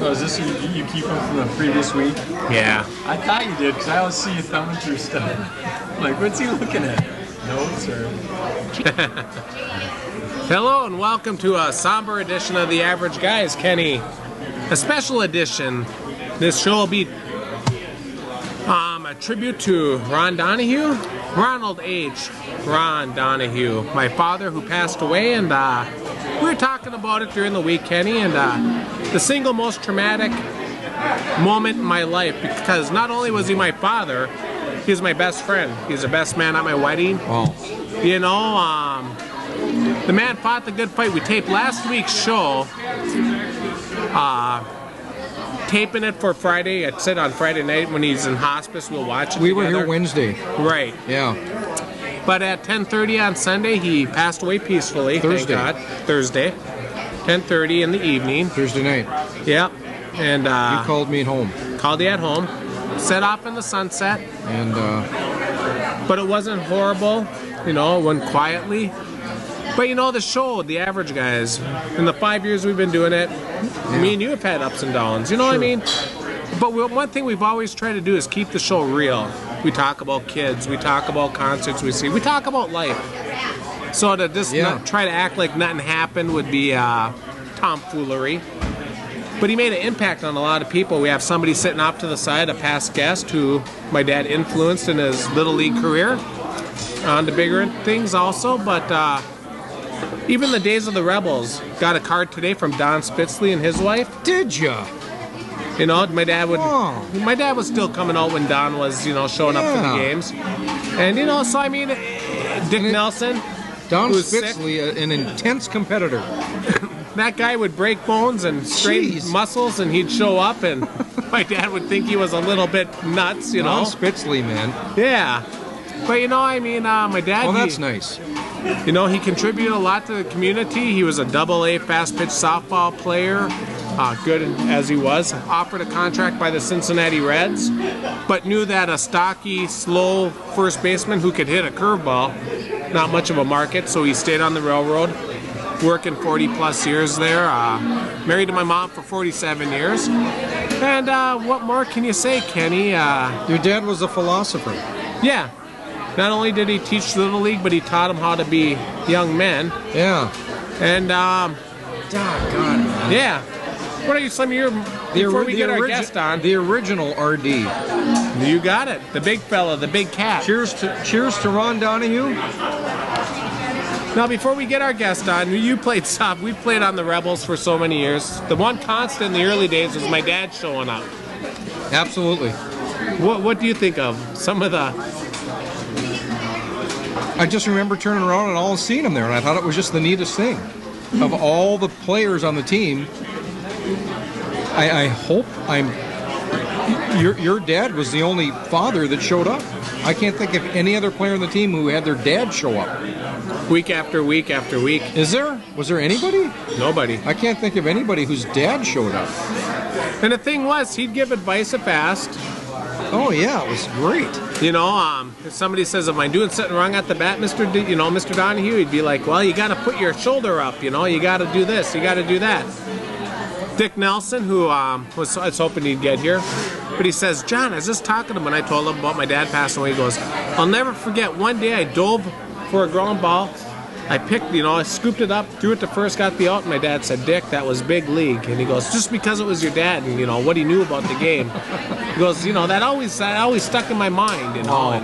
Oh, is this you keep them from the previous week? Yeah. I thought you did, because I always see you thumbing through stuff. Like, what's he looking at? Notes or? Hello and welcome to a somber edition of The Average Guys, Kenny. A special edition. This show will be a tribute to Ronald H. Ron Donahue, my father who passed away, and we were talking about it during the week, Kenny, and the single most traumatic moment in my life, because not only was he my father, he was my best friend. He was the best man at my wedding. Oh. You know, the man fought the good fight. We taped last week's show, taping it for Friday. It said on Friday night when he's in hospice, we'll watch it We together. were here Wednesday. Right. Yeah. But at 10:30 on Sunday, he passed away peacefully. Thursday. Thank God. Thursday. 10:30 in the evening. Thursday night. Yep. And You called me at home. called you at home. Set off in the sunset. And But it wasn't horrible. You know, it went quietly. But you know, the show, The Average Guys, in the 5 years we've been doing it, me and you have had ups and downs. You know what I mean? But one thing we've always tried to do is keep the show real. We talk about kids. We talk about concerts we see. We talk about life. So to just not try to act like nothing happened would be tomfoolery. But he made an impact on a lot of people. We have somebody sitting off to the side, a past guest who my dad influenced in his Little League career on the bigger things also. But even the Days of the Rebels, got a card today from Don Spitzley and his wife. did ya? You know, my dad would. Oh. My dad was still coming out when Don was, you know, showing up for the games. And you know, so I mean, Dick Nelson, Don who's Spitzley, an intense competitor. that guy would break bones and strain Jeez. muscles, and he'd show up, and my dad would think he was a little bit nuts, you Don know. Spitzley, man. Yeah, but you know, I mean, my dad. Oh, that's nice. You know, he contributed a lot to the community. He was a AA fast-pitch softball player, good as he was. Offered a contract by the Cincinnati Reds, but knew that a stocky, slow first baseman who could hit a curveball, not much of a market, so he stayed on the railroad, working 40-plus years there. Married to my mom for 47 years. And what more can you say, Kenny? Your dad was a philosopher. Yeah. Not only did he teach Little League, but he taught them how to be young men. Yeah. And, God, man. yeah. What are some of your, before we get our guest on? The original RD. You got it. The big fella, the big cat. Cheers to Ron Donahue. Now, before we get our guest on, you played soft. We played on the Rebels for so many years. The one constant in the early days was my dad showing up. Absolutely. What do you think of some of the... I just remember turning around and all seeing him there, and I thought it was just the neatest thing. Of all the players on the team, I hope your dad was the only father that showed up. I can't think of any other player on the team who had their dad show up. Week after week after week. Is there? Was there anybody? Nobody. I can't think of anybody whose dad showed up. And the thing was, he'd give advice if asked. Oh yeah, it was great. You know, if somebody says, am I doing something wrong at the bat, Mr. Donahue? He'd be like, well, you got to put your shoulder up, you know, you got to do this, you got to do that. Dick Nelson, who I was hoping he'd get here, but he says, John, I was just talking to him when I told him about my dad passing away. He goes, I'll never forget, one day I dove for a ground ball. I picked, you know, I scooped it up, threw it to first, got the out, and my dad said, Dick, that was big league. And he goes, just because it was your dad and, you know, what he knew about the game. He goes, you know, that always stuck in my mind, you know.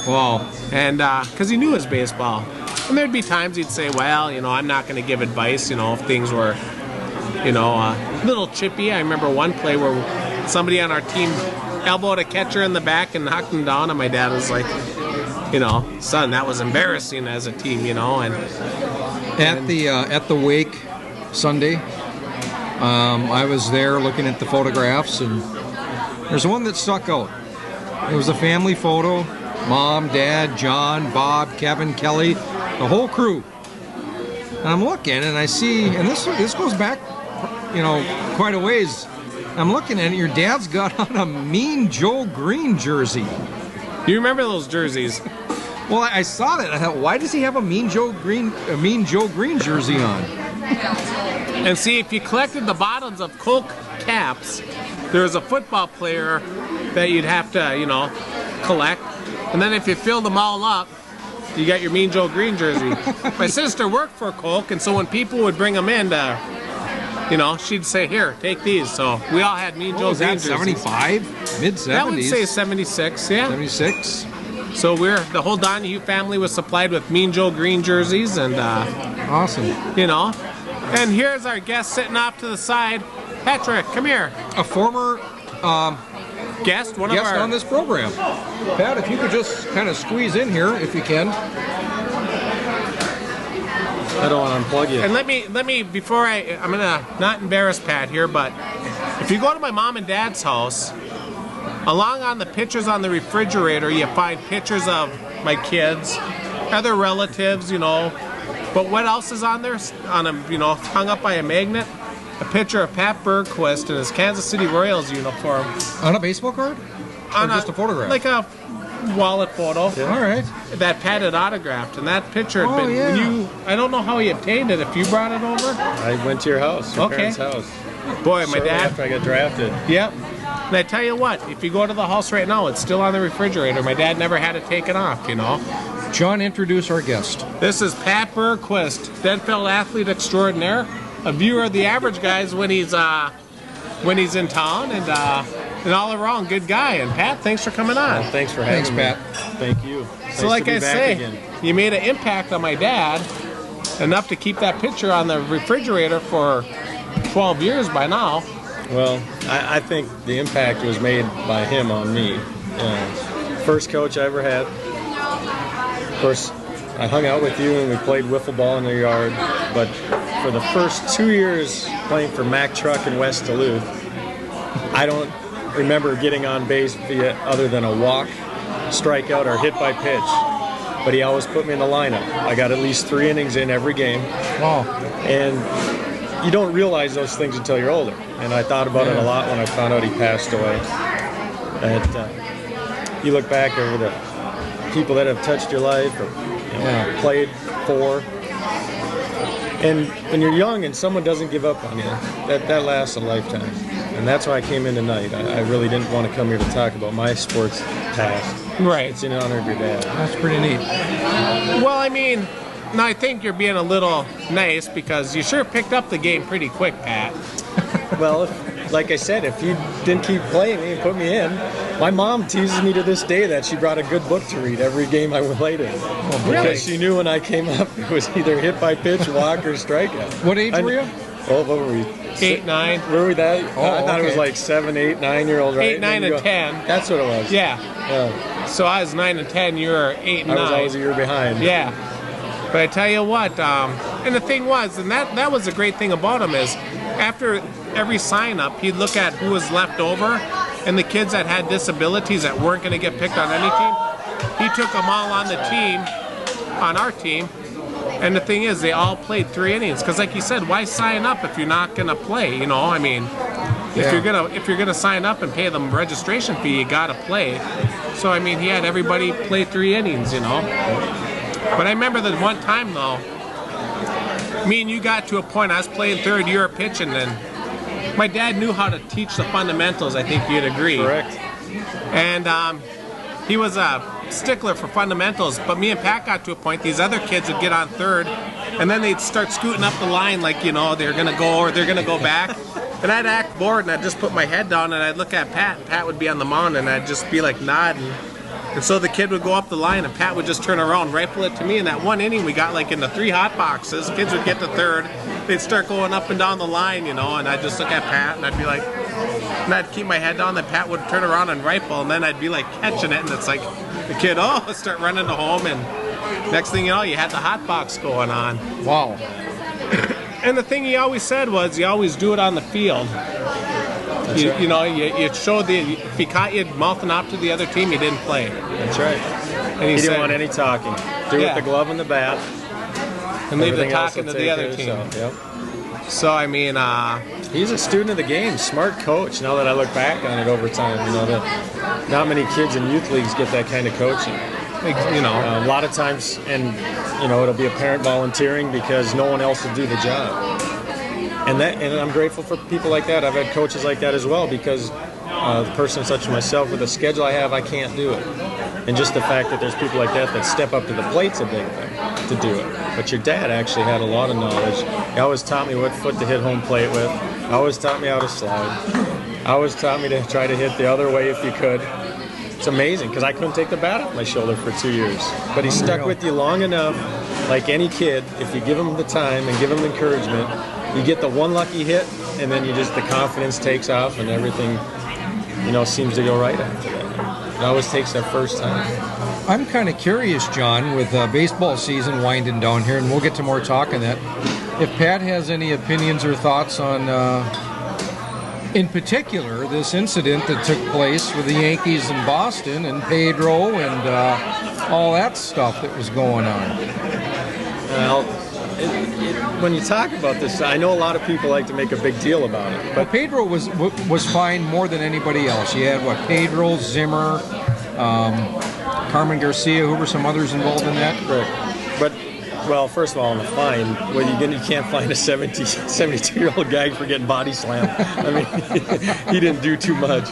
Wow. And because he knew his baseball. And there'd be times he'd say, well, you know, I'm not going to give advice, you know, if things were, you know, a little chippy. I remember one play where somebody on our team elbowed a catcher in the back and knocked him down, and my dad was like, you know, son, that was embarrassing as a team, you know. And at the wake Sunday, I was there looking at the photographs, and there's one that stuck out. It was a family photo: Mom, Dad, John, Bob, Kevin, Kelly, the whole crew. And I'm looking, and I see, and this goes back, you know, quite a ways. I'm looking at it. Your dad's got on a Mean Joe Green jersey. You remember those jerseys? Well, I saw that. I thought, why does he have a Mean Joe Green jersey on? And see, if you collected the bottoms of Coke caps, there's a football player that you'd have to, you know, collect. And then if you fill them all up, you got your Mean Joe Green jersey. My sister worked for Coke, and so when people would bring them in to, you know, she'd say, here, take these. So we all had Mean Joe Green jerseys. 75? Mid-70s? That would say 76, yeah. 76? So the whole Donahue family was supplied with Mean Joe Green jerseys, and awesome. You know. And here's our guest sitting off to the side. Patrick, come here. A former guest on this program. Pat, if you could just kind of squeeze in here, if you can. I don't want to unplug you. And let me before I'm gonna not embarrass Pat here, but if you go to my mom and dad's house, along on the pictures on the refrigerator, you find pictures of my kids, other relatives, you know. But what else is on there? On a, you know, hung up by a magnet, a picture of Pat Bergquist in his Kansas City Royals uniform. On a baseball card? Or just a photograph? Like a wallet photo. Yeah. All right. That Pat had autographed, and that picture had been. Yeah. I don't know how he obtained it. If you brought it over. I went to your house, your parents' house. Boy, my dad. After I got drafted. Yep. And I tell you what, if you go to the house right now, it's still on the refrigerator. My dad never had it taken off, you know. John, introduce our guest. This is Pat Bergquist, Denfeld athlete extraordinaire, a viewer of the average guys when he's in town, and an all-around good guy. And Pat, thanks for coming on. Well, thanks for having me. Pat. Thank you. So like I say, you made an impact on my dad, enough to keep that picture on the refrigerator for 12 years by now. Well, I think the impact was made by him on me. First coach I ever had. Of course, I hung out with you and we played wiffle ball in the yard, but for the first 2 years playing for Mack Truck in West Duluth, I don't remember getting on base via other than a walk, strikeout, or hit by pitch. But he always put me in the lineup. I got at least 3 innings in every game. Wow. And you don't realize those things until you're older. And I thought about it a lot when I found out he passed away. That you look back over the people that have touched your life or played for. And when you're young and someone doesn't give up on you, that lasts a lifetime. And that's why I came in tonight. I really didn't want to come here to talk about my sports past. Right. It's in honor of your dad. That's pretty neat. Well, I mean, no, I think you're being a little nice because you sure picked up the game pretty quick, Pat. Well, like I said, if you didn't keep playing me and put me in, my mom teases me to this day that she brought a good book to read every game I played in. Oh, really? Because she knew when I came up, it was either hit by pitch, walk, or strikeout. What age were you? Oh, what were we? 8, 9. Were we that? Oh, I thought it was okay. like 7, 8, 9-year-old, right? 8, 9, and 10. That's what it was. Yeah. So I was 9 and 10. You were 8 and 9. I was always a year behind. Yeah. But I tell you what, and the thing was, and that was the great thing about him is, after every sign-up, he'd look at who was left over, and the kids that had disabilities that weren't going to get picked on any team, he took them all on the team, on our team. And the thing is, they all played 3 innings. Because, like you said, why sign up if you're not gonna play? You know, I mean, if you're gonna sign up and pay them registration fee, you gotta play. So I mean, he had everybody play 3 innings. You know. But I remember that one time though, me and you got to a point. I was playing third, you were pitching, and my dad knew how to teach the fundamentals. I think you'd agree. Correct. And he was a stickler for fundamentals, but me and Pat got to a point, these other kids would get on third, and then they'd start scooting up the line like, you know, they're going to go or they're going to go back. And I'd act bored, and I'd just put my head down, and I'd look at Pat, and Pat would be on the mound, and I'd just be like nodding. And so the kid would go up the line, and Pat would just turn around, rifle it to me. In that one inning, we got like into 3 hot boxes. Kids would get to third. They'd start going up and down the line, you know, and I'd just look at Pat, and I'd be like, and I'd keep my head down, then Pat would turn around and rifle, and then I'd be like catching it, and it's like the kid, start running to home, and next thing you know, you had the hot box going on. Wow. And the thing he always said was, you always do it on the field. You know, you showed if he caught you mouthing off to the other team, you didn't play. That's right. And he didn't want any talking. Do it with the glove and the bat. And leave the Everything else talking will to the take other care of team. itself. Yep. So, I mean, he's a student of the game, smart coach. Now that I look back on it over time, you know, that not many kids in youth leagues get that kind of coaching. you know. A lot of times, and you know, it'll be a parent volunteering because no one else will do the job. And I'm grateful for people like that. I've had coaches like that as well, because the person such as myself, with the schedule I have, I can't do it. And just the fact that there's people like that step up to the plate's a big thing to do it. But your dad actually had a lot of knowledge. He always taught me what foot to hit home plate with. Always taught me how to slide. Always taught me to try to hit the other way if you could. It's amazing, because I couldn't take the bat off my shoulder for 2 years. But he stuck with you long enough, like any kid, if you give him the time and give him encouragement, you get the one lucky hit, and then the confidence takes off, and everything, seems to go right after that. It always takes that first time. I'm kind of curious, John, with baseball season winding down here, and we'll get to more talk on that, if Pat has any opinions or thoughts on, in particular, this incident that took place with the Yankees in Boston and Pedro and all that stuff that was going on. Well, when you talk about this, I know a lot of people like to make a big deal about it. But Pedro was fined more than anybody else. You had, Pedro, Zimmer, Carmen Garcia, who were some others involved in that? Right. But, well, first of all, on the fine, you can't fine a 72-year-old guy for getting body slammed. I mean, he didn't do too much.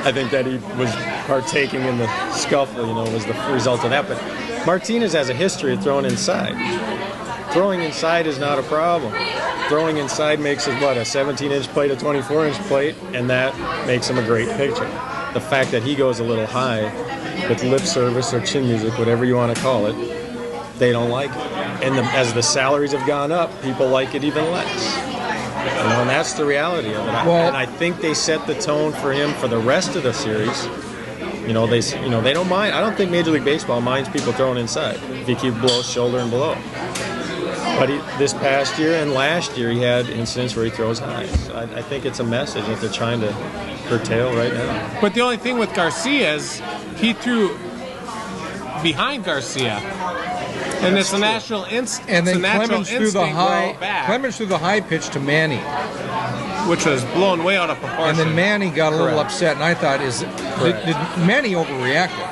I think that he was partaking in the scuffle, was the result of that. But Martinez has a history of throwing inside. Throwing inside is not a problem. Throwing inside makes it, a 17-inch plate, a 24-inch plate, and that makes him a great pitcher. The fact that he goes a little high with lip service or chin music, whatever you want to call it, they don't like it. And as the salaries have gone up, people like it even less. And that's the reality of it. And I think they set the tone for him for the rest of the series. They don't mind. I don't think Major League Baseball minds people throwing inside if you keep below shoulder and below. But this past year and last year, he had incidents where he throws high. So I think it's a message that they're trying to curtail right now. But the only thing with Garcia is he threw behind Garcia. And it's a natural instinct. And then Clemens threw the high pitch to Manny, which was blown way out of proportion. And then Manny got a little upset, and I thought, did Manny overreacted?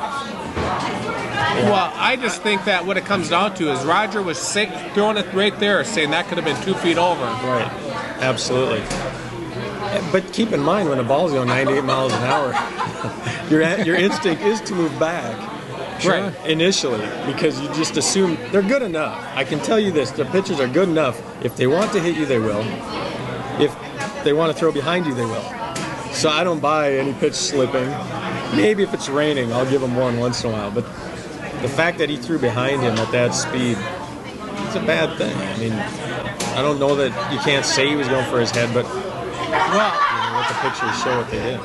Well, I just think that what it comes down to is Roger was throwing it right there, saying that could have been 2 feet over. Right, absolutely. But keep in mind, when the ball's going 98 miles an hour, your instinct is to move back. Right. Initially, because you just assume they're good enough. I can tell you this, the pitchers are good enough. If they want to hit you, they will. If they want to throw behind you, they will. So I don't buy any pitch slipping. Maybe if it's raining, I'll give him one once in a while. But the fact that he threw behind him at that speed, it's a bad thing. I mean, I don't know that you can't say he was going for his head, but let the pictures show what they did.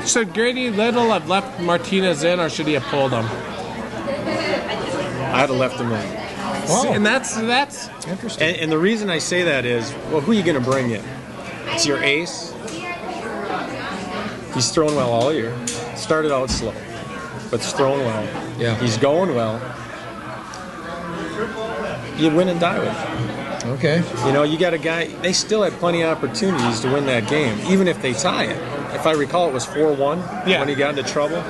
Should Grady Little have left Martinez in, or should he have pulled him? I'd have left him in. Wow. And that's interesting. And the reason I say that is, who are you going to bring in? It's your ace. He's thrown well all year. Started out slow, but he's thrown well. Yeah. He's going well. You win and die with him. Okay. You got a guy, they still had plenty of opportunities to win that game, even if they tie it. If I recall, it was 4-1 when he got into trouble.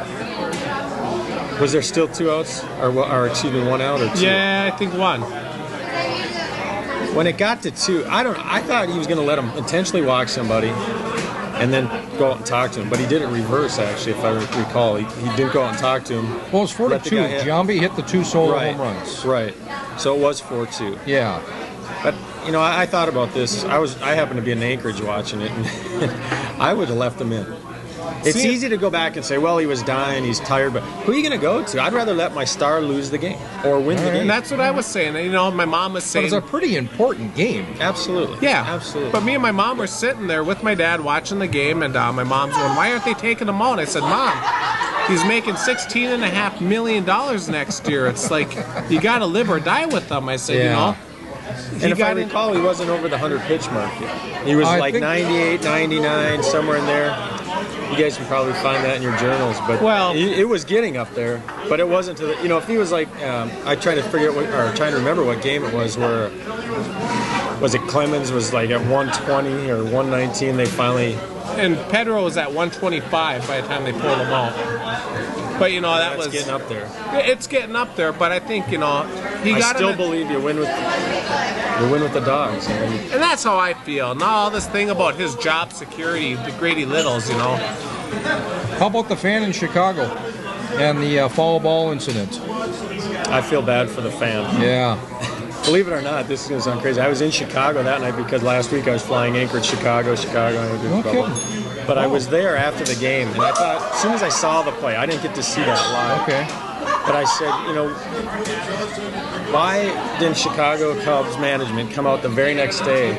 Was there still 2 outs? Or excuse me, 1 out or 2? Yeah, I think 1. When it got to 2, I thought he was going to let him intentionally walk somebody and then go out and talk to him. But he did it reverse, actually, if I recall. He didn't go out and talk to him. Well, it was 4-2. Giambi hit the 2 solo home runs. Right. So it was 4-2. Yeah. But, I thought about this. I happened to be in Anchorage watching it, and I would have left him in. It's easy to go back and say, well, he was dying, he's tired, but who are you going to go to? I'd rather let my star lose the game or win the game. And that's what I was saying. My mom was saying... But it's a pretty important game. Absolutely. Yeah. Absolutely. But me and my mom were sitting there with my dad watching the game, and my mom's going, why aren't they taking him out? I said, Mom, he's making $16.5 million next year. It's like, you got to live or die with him. I said, And if I recall, he wasn't over the 100-pitch mark yet. He was 98, 99, somewhere in there. You guys can probably find that in your journals, but it was getting up there. But it wasn't to the, if he was like, I tried to trying to remember what game it was where, was it Clemens was like at 120 or 119, they finally... And Pedro was at 125 by the time they pulled him out. But, that was... It's getting up there. It's getting up there, but I think, I still believe you win with... We win with the dogs. And that's how I feel. Now all this thing about his job security, the Grady Littles, you know. How about the fan in Chicago and the foul ball incident? I feel bad for the fan. Yeah. Believe it or not, this is going to sound crazy. I was in Chicago that night because last week I was flying Anchorage, Chicago. Okay. But I was there after the game, and I thought, as soon as I saw the play, I didn't get to see that live. Okay. But I said, you know, why didn't Chicago Cubs management come out the very next day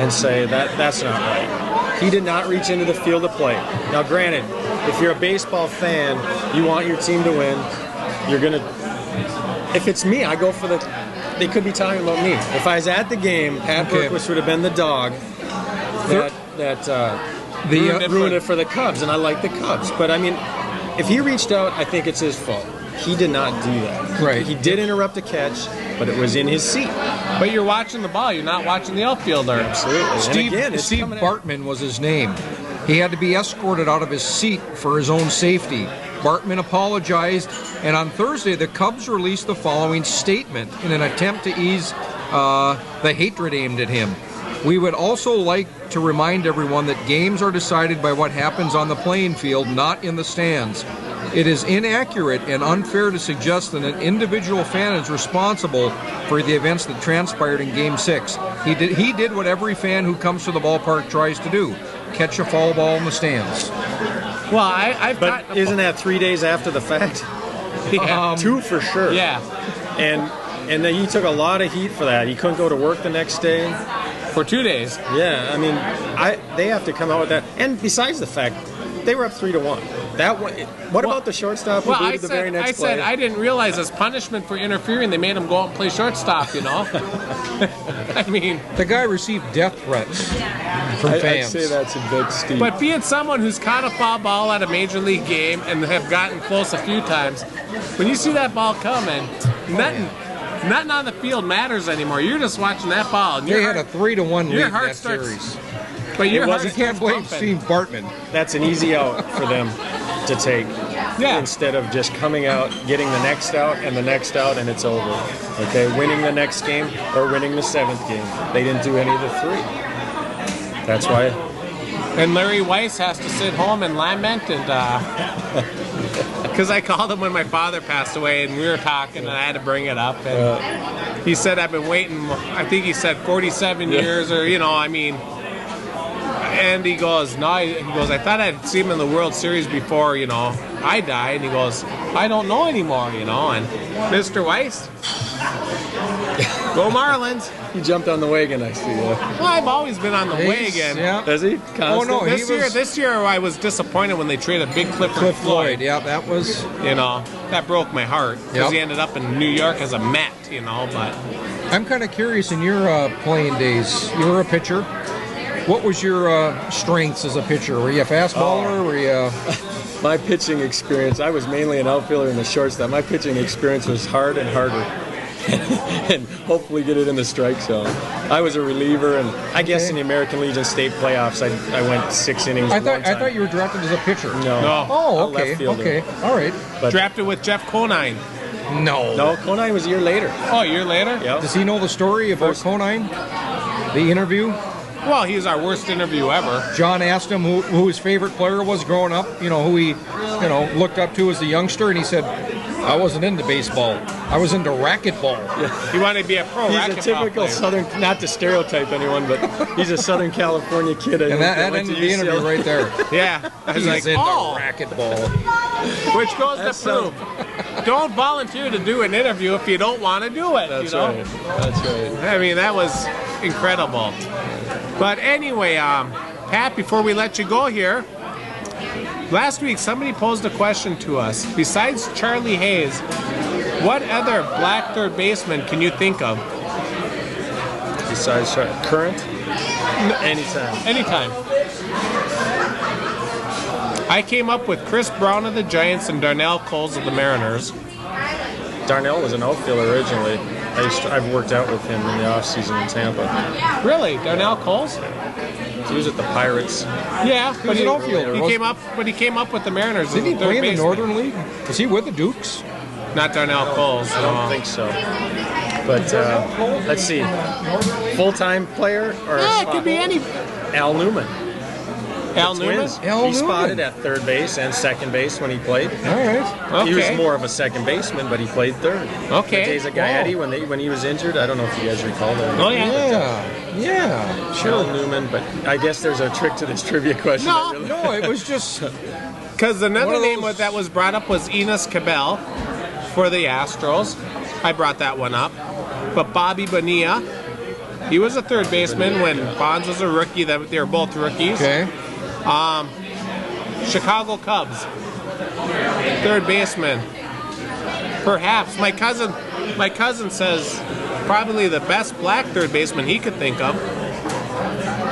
and say that's not right? He did not reach into the field of play. Now, granted, if you're a baseball fan, you want your team to win. You're gonna. If it's me, I go for the. They could be talking about me. If I was at the game, Pat Burquist would have been the dog that ruined it for the Cubs, and I like the Cubs. But I mean, if he reached out, I think it's his fault. He did not do that. Right. He did interrupt a catch, but it was in his seat. But you're watching the ball. You're not watching the outfielder. Absolutely. Steve Bartman was his name. He had to be escorted out of his seat for his own safety. Bartman apologized, and on Thursday, the Cubs released the following statement in an attempt to ease the hatred aimed at him. We would also like to remind everyone that games are decided by what happens on the playing field, not in the stands. It is inaccurate and unfair to suggest that an individual fan is responsible for the events that transpired in Game 6. He did what every fan who comes to the ballpark tries to do, catch a foul ball in the stands. Well, But isn't that 3 days after the fact? Yeah. 2 for sure. Yeah. And then he took a lot of heat for that. He couldn't go to work the next day. For 2 days. Yeah, I mean, they have to come out with that. And besides the fact, they were up 3-1. What about the shortstop who booted the very next play? I said I didn't realize as punishment for interfering, they made him go out and play shortstop, you know? I mean... The guy received death threats from fans. I'd say that's a bit steep. But being someone who's caught a foul ball at a major league game and have gotten close a few times, when you see that ball coming, nothing on the field matters anymore. You're just watching that ball. And they had a 3-1 lead in that series. But you can't blame Steve Bartman. That's an easy out for them to take. Yeah. Instead of just coming out, getting the next out, and it's over. Okay, winning the next game or winning the 7th game. They didn't do any of the 3. That's why. And Larry Weiss has to sit home and lament, and because I called him when my father passed away, and we were talking, and I had to bring it up, and he said I've been waiting. I think he said 47 years, or I mean. And he goes, I thought I'd seen him in the World Series before, I died. And he goes, I don't know anymore, And Mr. Weiss, go Marlins. He jumped on the wagon, I see. Well, I've always been on the wagon. Yeah. Does he? Constant? Oh, no. This year I was disappointed when they traded Big Cliff Floyd. Yeah, that was... that broke my heart. Because he ended up in New York as a Met, but... I'm kind of curious, in your playing days, you were a pitcher. What was your strengths as a pitcher? Were you a fastballer? Were you? My pitching experience, I was mainly an outfielder and a shortstop. My pitching experience was hard and harder. And hopefully get it in the strike zone. I was a reliever, and I guess in the American Legion state playoffs, I went 6 innings. I thought you were drafted as a pitcher. No. Oh, okay. Okay. All right. But drafted with Jeff Conine. No, Conine was a year later. Oh, a year later? Yeah. Does he know the story about Conine? The interview? Well, he was our worst interview ever. John asked him who his favorite player was growing up, who he, looked up to as a youngster, and he said, I wasn't into baseball. I was into racquetball. Yeah. He wanted to be a pro racquetball He's a typical player. Southern, not to stereotype anyone, but he's a Southern California kid. And that ended the interview right there. Yeah. I was He's into racquetball. Which goes to prove, don't volunteer to do an interview if you don't want to do it. That's right. That's right. I mean, that was incredible. But anyway, Pat, before we let you go here, last week somebody posed a question to us. Besides Charlie Hayes, what other black third baseman can you think of? Besides current? Anytime. I came up with Chris Brown of the Giants and Darnell Coles of the Mariners. Darnell was an outfielder originally. I've worked out with him in the offseason in Tampa. Really? Darnell Coles? He was at the Pirates. Yeah, but he was an outfielder. He came up with the Mariners. Didn't he play in the baseman. Northern League? Was he with the Dukes? Not Darnell Coles. I don't think so. But let's see, full-time player or Yeah, it could be any. Al Newman. Al Newman? Twins. Al He spotted Newman. at third base and second base when he played. All right. He was Okay. more of a second baseman, but he played third. Okay. The days of Gaetti when he was injured. I don't know if you guys recall that. Oh, yeah. Yeah. Al Newman, but I guess there's a trick to this trivia question. No. I really- No, it was just Because another One of name those- that was brought up was Enos Cabell for the Astros. I brought that one up. But Bobby Bonilla, he was a third baseman when Bonds was a rookie. They were both rookies. okay. Chicago Cubs, third baseman. Perhaps my cousin says probably the best black third baseman he could think of.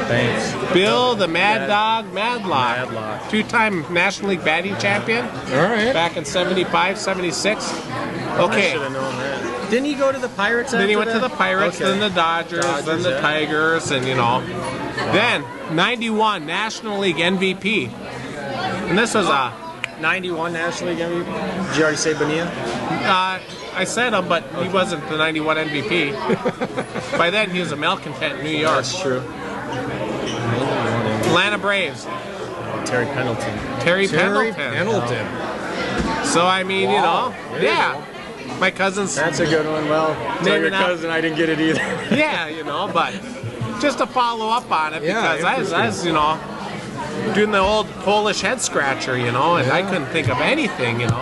Thanks. Bill the Mad Dog Madlock. Madlock. Two-time National League batting champion All right. back in 75, 76. I Okay. should have known that. Didn't he go to the Pirates? Then he after went to that? the Pirates, Okay. then the Dodgers, then the yeah. Tigers, and Then 91 National League MVP. And this was a 91 National League MVP. Did you already say Bonilla? I said him, but he wasn't the 91 MVP. By then, he was a malcontent in New York. That's true. Atlanta Braves, Terry Pendleton. Terry Terry Pendleton. Pendleton. So, I mean, Wow. you know, yeah. My cousin's, That's a good one. Well, tell Maybe your not. cousin I didn't get it either. yeah, but just to follow up on it, Yeah, because I was, doing the old Polish head scratcher, and I couldn't think of anything, and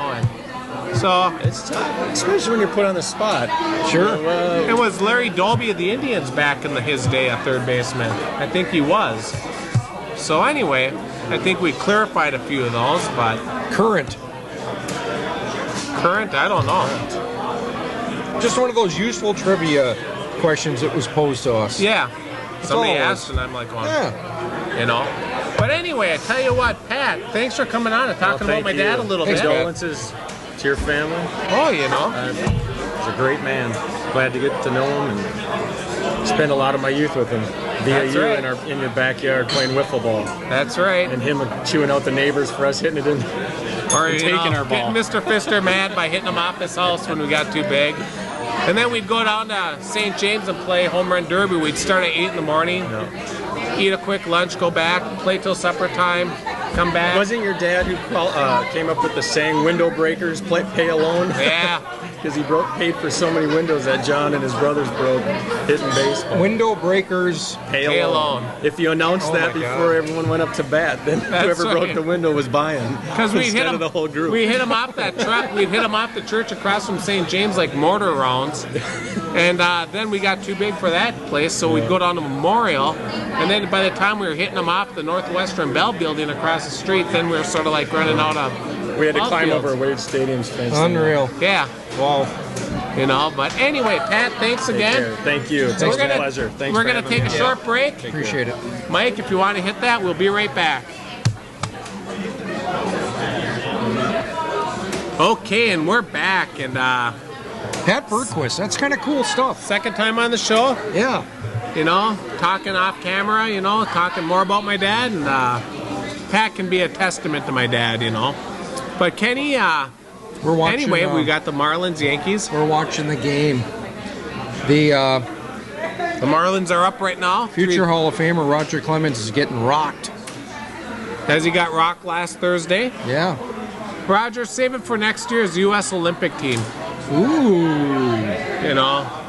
so It's tough, especially when you're put on the spot. Sure. Well, it was Larry Dolby of the Indians back in his day, a third baseman. I think he was. So anyway, I think we clarified a few of those, but Current. current, I don't know. Just one of those useful trivia questions that was posed to us. Yeah, somebody all it was. asked, and I'm like, well, Yeah. But anyway, I tell you what, Pat, thanks for coming on and talking about my dad a little Thanks, bit. Pat. condolences to your family. Oh, He's a great man. Glad to get to know him and spend a lot of my youth with him. Via That's you right. in your backyard playing wiffle ball. that's right. And him chewing out the neighbors for us hitting it in. Or and taking our ball. getting Mr. Pfister mad by hitting him off his house when we got too big. And then we'd go down to St. James and play home run derby. We'd start at 8 in the morning, eat a quick lunch, go back, play till supper time, come back. Wasn't your dad who came up with the saying, window breakers pay alone? Yeah. Because he paid for so many windows that John and his brothers broke hitting baseball. Window breakers. Pay alone. If you announced Oh that my before God. everyone went up to bat, then whoever right. broke the window was buying. Because we hit instead him, of the whole group. We hit him off that truck. We'd hit him off the church across from St. James like mortar rounds, and then we got too big for that place, so we'd go down to Memorial, and then by the time we were hitting him off the Northwestern Bell building across the street, then we were sort of like running out of. We had to ball climb fields. over Wade Stadium's fence. Unreal. Yeah, Wow. But anyway, Pat, thanks Take again. care. Thank you. It's We're a gonna- pleasure. Thanks We're for gonna having take me. a short break. Appreciate it. Mike, if you want to hit that, we'll be right back. Okay, and we're back, and Pat Bergquist. That's kind of cool stuff. second time on the show. Yeah. Talking off camera, talking more about my dad, and Pat can be a testament to my dad, But Kenny, We're watching. anyway, we got the Marlins Yankees. We're watching the game. The The Marlins are up right now. future Hall of Famer Roger Clemens is getting rocked. As he got rocked last Thursday. Yeah. Roger, save it for next year's U.S. Olympic team. Ooh.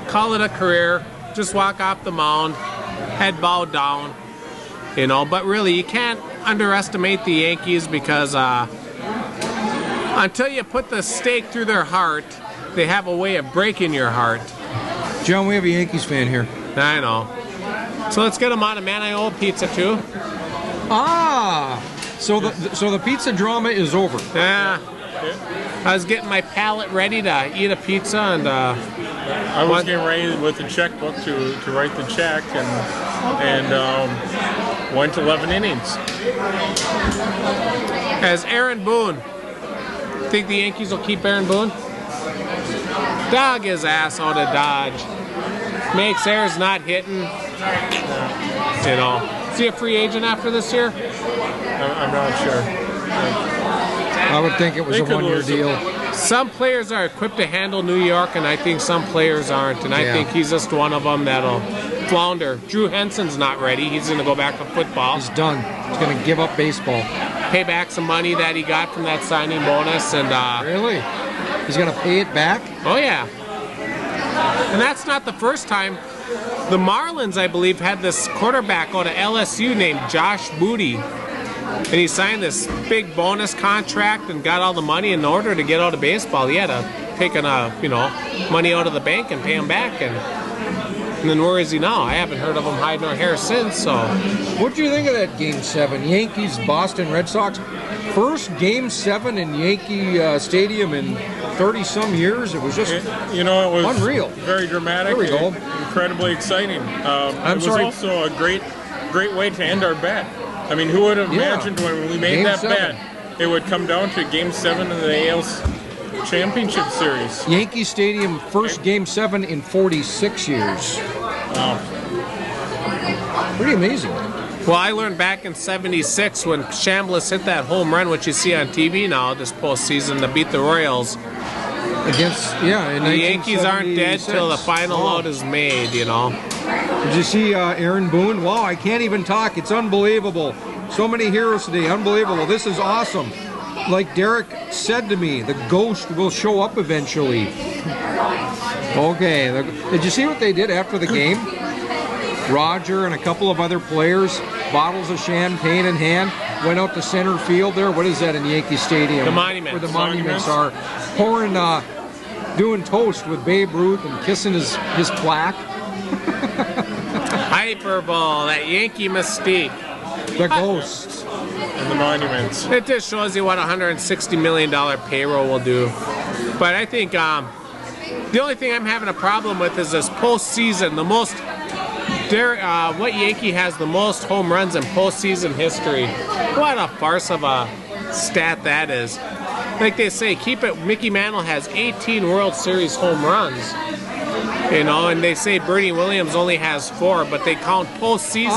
Call it a career. Just walk off the mound, head bowed down. But really, you can't underestimate the Yankees because until you put the stake through their heart, they have a way of breaking your heart. John, we have a Yankees fan here. I know. So let's get them on a Man I Owe pizza too. Ah. So the pizza drama is over. Yeah. I was getting my palate ready to eat a pizza, and I was getting ready with the checkbook to write the check, and went 11 innings. as Aaron Boone, think the Yankees will keep Aaron Boone? Dog his ass out of Dodge. Makes errors, not hitting. Is he a free agent after this year? I'm not sure. I would think it was They a could one-year lose deal. Some players are equipped to handle New York, and I think some players aren't. And I Yeah. think he's just one of them that'll flounder. Drew Henson's not ready. He's going to go back to football. He's done. He's going to give up baseball. Pay back some money that he got from that signing bonus. And Really? He's going to pay it back? oh, yeah. And that's not the first time. The Marlins, I believe, had this quarterback out of LSU named Josh Booty. And he signed this big bonus contract and got all the money in order to get out of baseball. He had to take money out of the bank and pay him back. And then where is he now? I haven't heard of him hide nor hair since. So What do you think of that Game 7? Yankees, Boston Red Sox. First Game 7 in Yankee Stadium in 30-some years. It was just You know, it was unreal. very dramatic. There we go. Incredibly exciting. It was sorry. also a great way to end our bet. I mean, who would have Yeah. imagined when we made Game that 7. bet, it would come down to Game 7 of the AL Championship Series. Yankee Stadium, first Game 7 in 46 years. Wow. Pretty amazing. well, I learned back in '76 when Chambliss hit that home run, which you see on TV now this postseason, to beat the Royals. In The Yankees aren't dead 1976. till the final Wow. out is made, you know. Did you see Aaron Boone? Wow, I can't even talk. It's unbelievable. So many heroes today. Unbelievable. This is awesome. Like Derek said to me, the ghost will show up eventually. Okay. Did you see what they did after the game? Roger and a couple of other players, bottles of champagne in hand, went out to center field there. What is that in Yankee Stadium? The Monuments. Where the monuments are. Pouring, doing toast with Babe Ruth and kissing his plaque. Hyperbole, that Yankee mystique. The ghost. And the monuments. It just shows you what a $160 million payroll will do. But I think the only thing I'm having a problem with is this postseason. What Yankee has the most home runs in postseason history? What a farce of a stat that is. Like they say, keep it. Mickey Mantle has 18 World Series home runs. You know, and they say Bernie Williams only has 4, but they count postseason.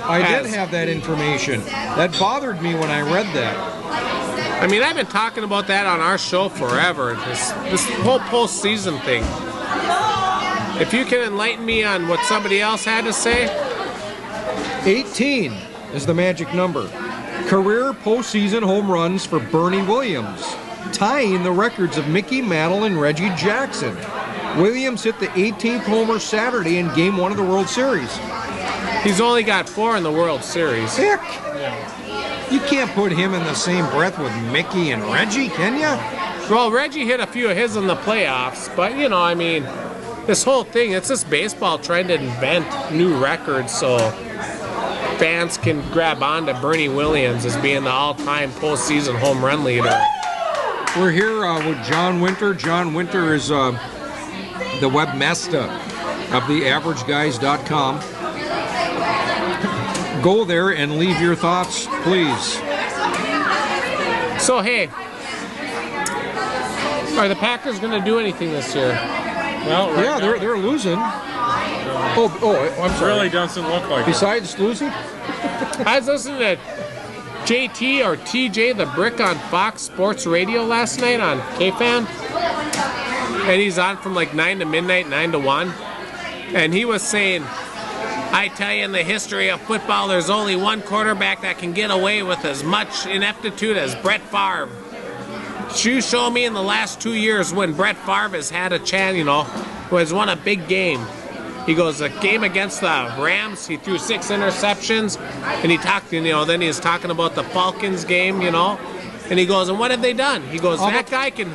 I did As- have that information. That bothered me when I read that. I mean, I've been talking about that on our show forever. This whole postseason thing. If you can enlighten me on what somebody else had to say. 18 is the magic number. Career postseason home runs for Bernie Williams, tying the records of Mickey Mantle and Reggie Jackson. Williams hit the 18th homer Saturday in Game 1 of the World Series. He's only got 4 in the World Series. Heck! You can't put him in the same breath with Mickey and Reggie, can ya? Well, Reggie hit a few of his in the playoffs, but you know, I mean, this whole thing, it's just baseball trying to invent new records so fans can grab on to Bernie Williams as being the all-time postseason home run leader. We're here with John Winter. John Winter is the webmaster of theaverageguys.com. Go there and leave your thoughts, please. So, hey, are the Packers going to do anything this year? Well, right Yeah, now, they're losing. I'm it sorry. really doesn't look like it. Besides losing, I was listening to JT or TJ the Brick on Fox Sports Radio last night on KFan. And he's on from like 9 to midnight, 9 to 1. And he was saying, I tell you, in the history of football, there's only one quarterback that can get away with as much ineptitude as Brett Favre. You show me in the last 2 years when Brett Favre has had a chance, you know, who has won a big game. He goes, a game against the Rams, he threw 6 interceptions, and he talked, you know, then he was talking about the Falcons game, you know, and he goes, and what have they done? He goes, that guy can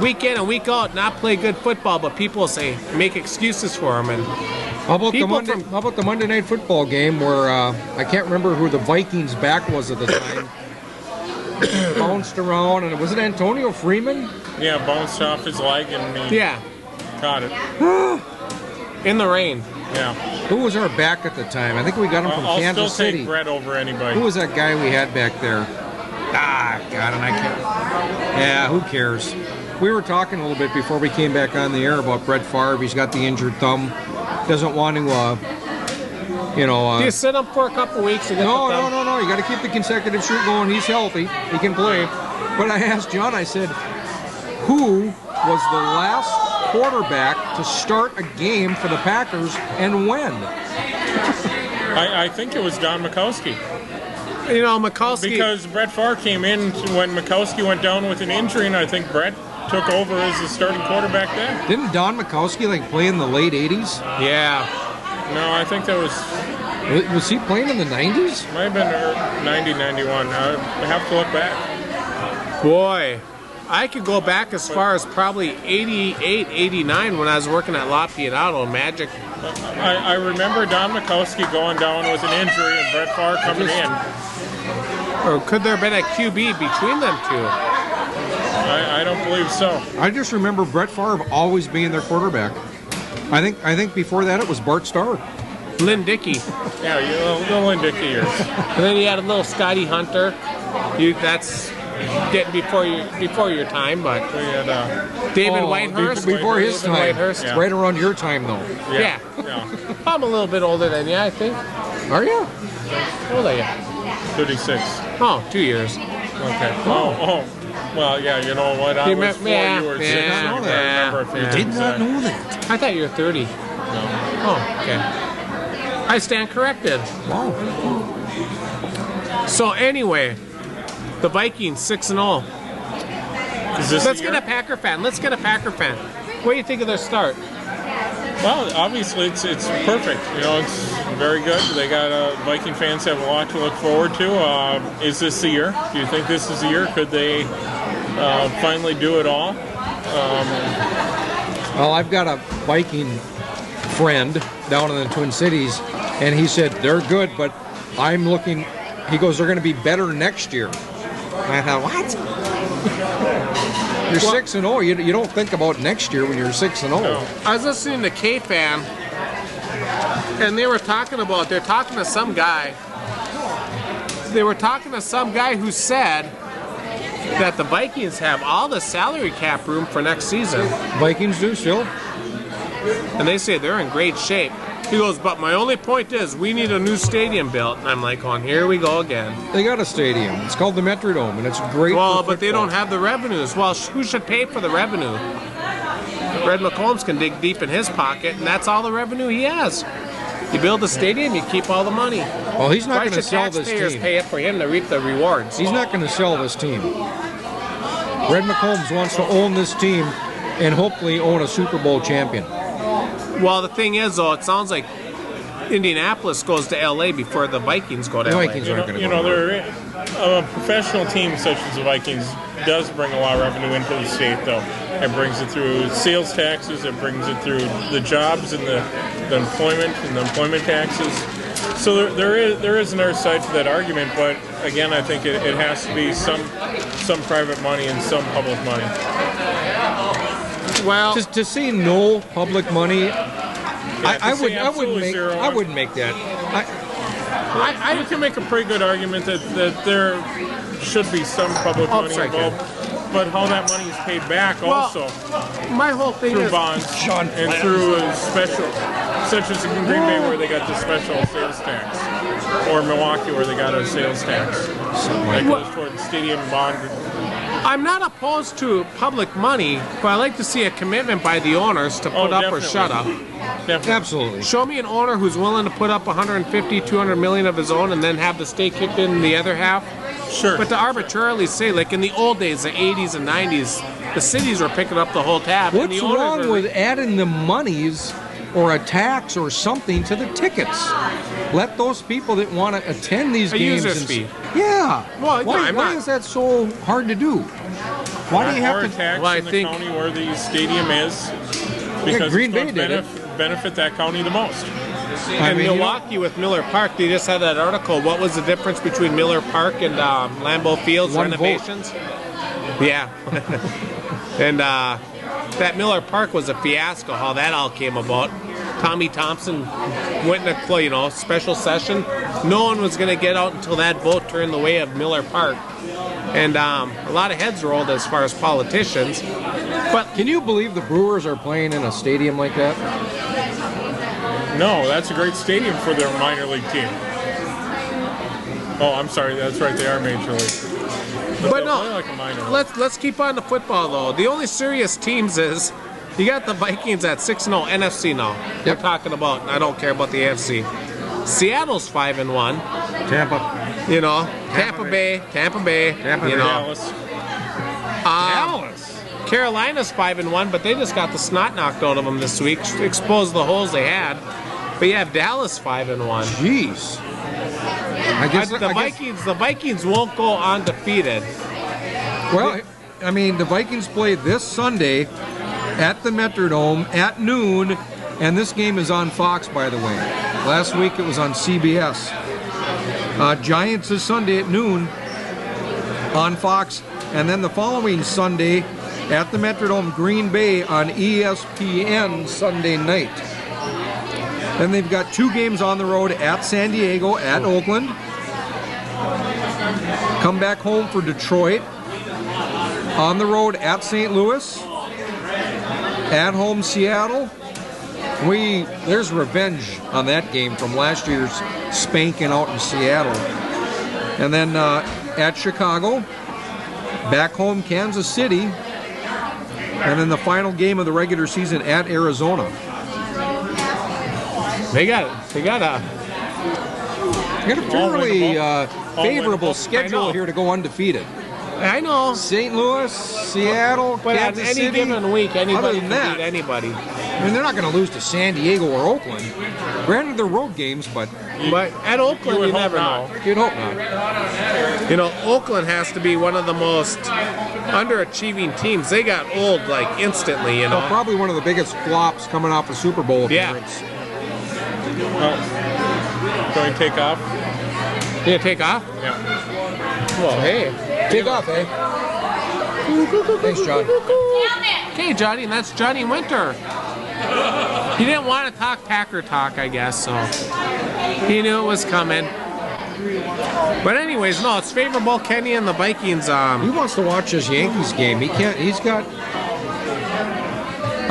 week in and week out not play good football, but people say, make excuses for him. And how about People how about the Monday Night Football game where I can't remember who the Vikings back was at the time. Bounced around, and was it Antonio Freeman? Yeah, bounced off his leg and he yeah, caught it. in the rain. Yeah. Who was our back at the time? I think we got him from I'll Kansas still City. take Brett over anybody. Who was that guy we had back there? God, and I can't. Yeah, who cares? We were talking a little bit before we came back on the air about Brett Favre. He's got the injured thumb. Doesn't want to, Do you sit him for a couple weeks and get the thumb? No. You got to keep the consecutive streak going. He's healthy. He can play. But I asked John, I said, who was the last quarterback to start a game for the Packers and when? I think it was Don Mikowski. You know, Mikowski. Because Brett Favre came in when Mikowski went down with an injury, and I think Brett took over as the starting quarterback then. Didn't Don Mikowski play in the late 80s? Yeah. No, I think that was he playing in the 90s? might have been 90, 91. I have to look back. Boy, I could go back as far as probably 88, 89 when I was working at La Piedad Magic. I remember Don Mikowski going down with an injury and Brett Favre coming in. Or could there have been a QB between them two? I don't believe so. I just remember Brett Favre always being their quarterback. I think before that it was Bart Starr. Lynn Dickey. Yeah, the Lynn Dickey years. And then you had a little Scotty Hunter. That's getting before your time, but We had, David Whitehurst. Before his David time. Whitehurst. Yeah. Right around your time, though. Yeah. I'm a little bit older than you, I think. Are you? How old are you? 36. Oh, 2 years. Okay. Oh. Well, yeah, you know what? I You was remember- 4, yeah, you were 6. yeah, I don't yeah, remember if you yeah. Did not exact. know that. I thought you were 30. No. Oh, okay. I stand corrected. Wow. So anyway, the Vikings 6-0. Is this Let's the get year? a Packer fan. What do you think of their start? Well, obviously it's perfect. You know, it's very good. They got Viking fans have a lot to look forward to. Is this the year? Do you think this is the year? Could they finally do it all? Well, I've got a Viking friend down in the Twin Cities, and he said they're good, but I'm looking. He goes, they're going to be better next year. And I thought, what? You're 6-0. You don't think about next year when you're 6-0. No. I was listening to K-Fan, and they're talking to some guy. They were talking to some guy who said that the Vikings have all the salary cap room for next season. Vikings do still. And they say they're in great shape. He goes, but my only point is we need a new stadium built. And I'm like, here we go again. They got a stadium. It's called the Metrodome, and it's great. Well, for but they football. don't have the revenues. Well, who should pay for the revenue? Red McCombs can dig deep in his pocket, and that's all the revenue he has. You build the stadium, you keep all the money. Well, he's not Why going to should sell this taxpayers team. pay it for him to reap the rewards? He's not going to sell this team. Red McCombs wants to own this team and hopefully own a Super Bowl champion. Well, the thing is, though, it sounds like Indianapolis goes to L.A. before the Vikings go to The L.A. Vikings You aren't know, going to go. they're a professional team such as the Vikings does bring a lot of revenue into the state, though. It brings it through sales taxes. It brings it through the jobs and the employment and the employment taxes. So there is another side to that argument, but again, I think it has to be some private money and some public money. Well, To see no public money, to I say absolutely zero. wouldn't make that. I can make a pretty good argument that there should be some public money sorry, involved, but how that money is paid back also my whole thing through is bonds and through a special, such as in Green Bay where they got the special sales tax, or Milwaukee where they got a sales tax that goes toward the stadium bond. I'm not opposed to public money, but I like to see a commitment by the owners to put up or definitely. shut up. Definitely. Absolutely. Show me an owner who's willing to put up 150, 200 million of his own and then have the state kicked in the other half. Sure. But to arbitrarily say, like in the old days, the 80s and 90s, the cities were picking up the whole tab. and What's the owners wrong were- with adding the monies or a tax or something to the tickets? Let those people that want to attend these A games. user's fee. Yeah. Well, why, yeah, I'm why not- is that so hard to do? Why do you or have a to? tax Well, I in the think- county where the stadium is, because Green it's Bay going did to benefit that county the most. And mean, you know- Milwaukee with Miller Park, they just had that article. What was the difference between Miller Park and Lambeau Field's One vote. renovations? Yeah. And that Miller Park was a fiasco, how that all came about. Tommy Thompson went in a special session. No one was going to get out until that vote turned the way of Miller Park. And a lot of heads rolled as far as politicians. But Can you believe the Brewers are playing in a stadium like that? No, that's a great stadium for their minor league team. Oh, I'm sorry. That's right. They are Major League. But they'll no, play like a minor. let's keep on the football though. The only serious teams is you got the Vikings at 6-0 NFC now. Yep. We're talking about. I don't care about the AFC. Seattle's 5-1. Tampa. You know, Tampa Bay. You know, Dallas. Carolina's 5-1, but they just got the snot knocked out of them this week, exposed the holes they had. But you have Dallas 5-1. Jeez. The Vikings won't go undefeated. Well, I mean, the Vikings play this Sunday at the Metrodome at noon, and this game is on Fox, by the way. Last week it was on CBS. Giants is Sunday at noon on Fox, and then the following Sunday at the Metrodome, Green Bay on ESPN Sunday night. Then they've got 2 games on the road at San Diego, at Oakland. Come back home for Detroit. On the road at St. Louis. At home Seattle. There's revenge on that game from last year's spanking out in Seattle. And then at Chicago. Back home Kansas City. And then the final game of the regular season at Arizona. They got a fairly favorable schedule here to go undefeated. I know. St. Louis, Seattle, But Kansas on any City. given week, anybody Other can than that, beat anybody. I mean, they're not going to lose to San Diego or Oakland. Granted, they're road games, but But at Oakland, would you hope never not. know. you'd hope not. You know, Oakland has to be one of the most underachieving teams. They got old like instantly. You know. Well, probably one of the biggest flops coming off a Super Bowl Yeah. appearance. Well, going to take off? You gonna take off? Yeah. Well, hey. Take off, eh? Thanks, John. Okay, Johnny, and that's Johnny Winter. He didn't want to talk Packer talk, I guess, so he knew it was coming. But anyways, no, it's favorable Kenny and the Vikings. He wants to watch his Yankees game. He can't.